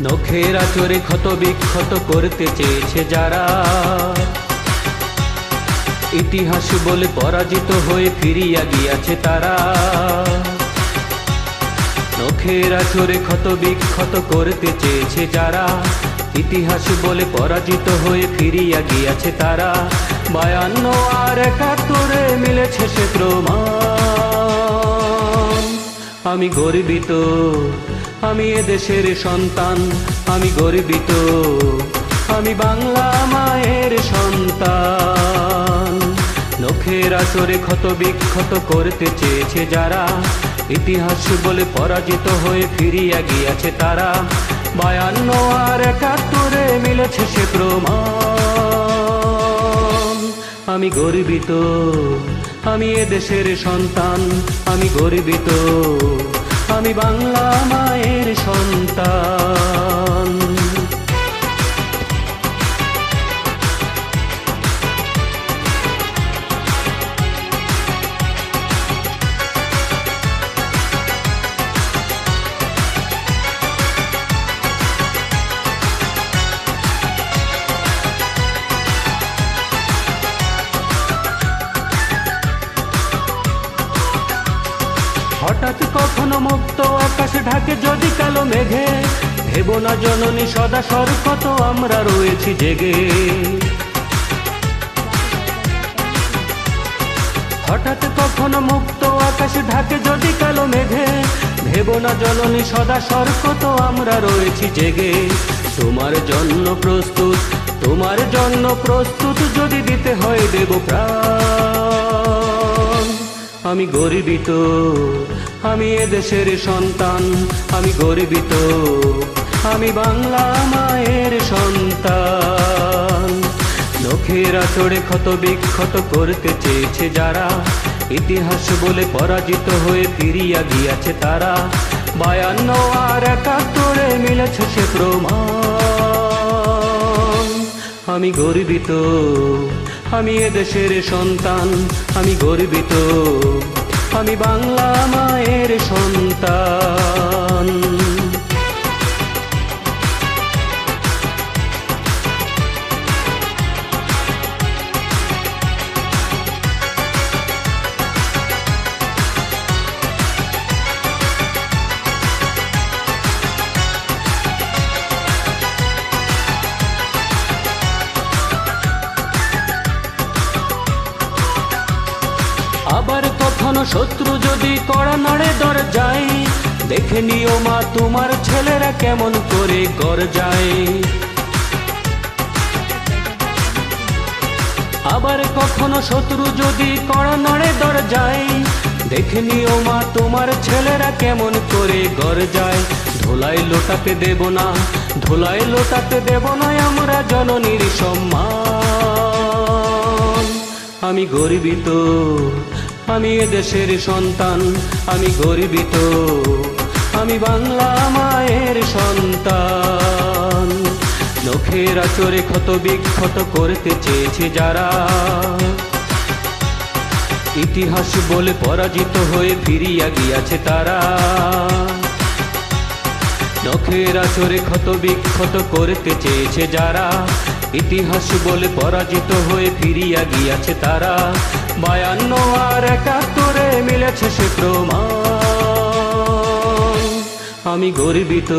নখের আঁচড়ে ক্ষত বিক্ষত করতে চেয়েছে যারা, ইতিহাস বলে পরাজিত হয়ে ফিরিয়া গিয়াছে তারা। নখের আঁচড়ে ক্ষত বিক্ষত করতে চেয়েছে যারা, ইতিহাস বলে পরাজিত হয়ে ফিরিয়া গিয়াছে তারা। 52 আর 71 মিলেছে সে প্রমাণ। আমি গর্বিত, আমি এদেশের সন্তান, আমি গর্বিত, আমি বাংলা মায়ের সন্তান। নখের আঁচড়ে ক্ষত বিক্ষত করতে চেয়েছে যারা, ইতিহাস বলে পরাজিত হয়ে ফিরিয়া গিয়াছে তারা। 52 আর 71 মিলেছে সে প্রমাণ। আমি গর্বিত, আমি এদেশের সন্তান, আমি গর্বিত, আমি বাংলা মায়ের সন্তান। হঠাৎ কখনো মুক্ত আকাশ ঢাকে যদি কালো মেঘে, ভেবো না জননী সদা সর্বত আমরা রয়েছি জেগে। হঠাৎ কখনো মুক্ত আকাশ ঢাকে যদি কালো মেঘে, ভেবো না জননী সদা সর্বত আমরা রয়েছি জেগে। তোমার জন্য প্রস্তুত, তোমার জন্য প্রস্তুত, যদি দিতে হয় দেব প্রাণ। আমি গর্বিত, আমি এদেশের সন্তান, আমি গর্বিত, আমি বাংলা মায়ের সন্তান। নখের আঁচড়ে ক্ষত বিক্ষত করতে চেয়েছে যারা, ইতিহাস বলে পরাজিত হয়ে ফিরিয়া গিয়াছে তারা। 52 আর 71 মিলেছে সে প্রমাণ। আমি গর্বিত, আমি এদেশের সন্তান, আমি গর্বিত, আমি বাংলা মায়ের সন্তান। আবার কখনো শত্রু যদি কড়া নাড়ে দরজায়, দেখে নিও মা তোমার ছেলেরা কেমন করে গর্জায়। আবার কখনো শত্রু যদি কড়া নাড়ে দরজায়, দেখে নিও মা তোমার ছেলেরা কেমন করে গর্জায়। ধুলায় লোটাতে দেব না, ধুলায় লোটাতে দেব না আমরা জননীর সম্মান। আমি গর্বিত, আমি এদেশের সন্তান, আমি গর্বিত, আমি বাংলা মায়ের সন্তান। নখের আঁচড়ে ক্ষত বিক্ষত করতে চেয়েছে যারা, ইতিহাস বলে পরাজিত হয়ে ফিরিয়া গিয়াছে তারা। নখের আঁচড়ে ক্ষত বিক্ষত করতে চেয়েছে যারা, ইতিহাস বলে পরাজিত হয়ে ফিরিয়া গিয়াছে তারা। 52 আর 71 মিলেছে সে প্রমাণ। আমি গর্বিত,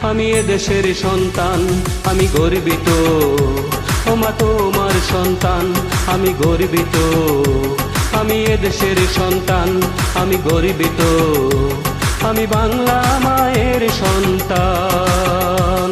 আমি এদেশের সন্তান, আমি গর্বিত, ও মা তোমার সন্তান, আমি গর্বিত, আমি এদেশের সন্তান, আমি গর্বিত, আমি বাংলা মায়ের সন্তান।